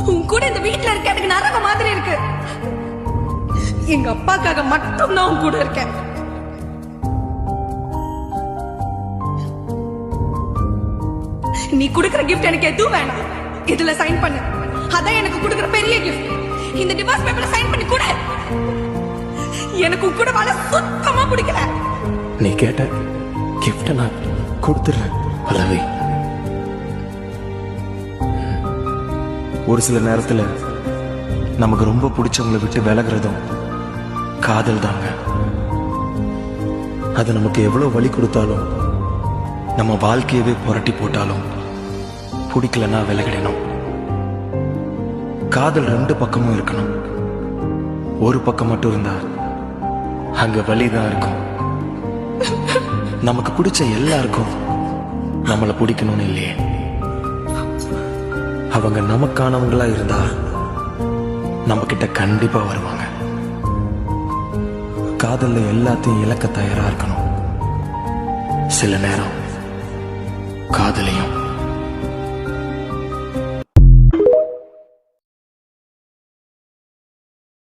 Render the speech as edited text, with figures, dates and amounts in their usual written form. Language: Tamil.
உன் கூட இந்த வீட்டுல இருக்க எனக்கு நரக மாதிரி இருக்கு. எங்க அப்பாக்காக மட்டும் நான் உன் கூட இருக்கேன். நீ குடுக்கிற கிஃப்ட் எனக்கு எதுவும் வேணாம். இதுல சைன் பண்ணு. அதான் எனக்கு குடுக்கிற பெரிய கிஃப்ட். இந்த டிவோர்ஸ் பேப்பர்ல சைன் பண்ணி கொடு. எனக்கு கூட வாழ சுத்தமா பிடிக்கல. நீ கேட்ட கிஃப்ட் நான் கொடுத்துறேன் பல்லவி. ஒரு சில நேரத்துல நமக்கு ரொம்ப பிடிச்சவங்களை விட்டு விலகிறதும் காதல் தாங்க. அது நமக்கு எவ்வளவு வலி கொடுத்தாலும் நம்ம வாழ்க்கையவே புரட்டி போட்டாலும் பிடிக்கலன்னா விலகிடணும். காதல் ரெண்டு பக்கமும் இருக்கணும். ஒரு பக்கம் மட்டும் இருந்தா அங்க வலிதான் இருக்கும். நமக்கு பிடிச்ச எல்லாருக்கும் நம்மளை பிடிக்கணும்னு இல்லையே. அவங்க நமக்கானவங்களா இருந்தா நம்ம கிட்ட கண்டிப்பா வருவாங்க. காதல்ல எல்லாத்தையும் இழக்க தயாரா இருக்கணும். சில நேரம் காதலையும்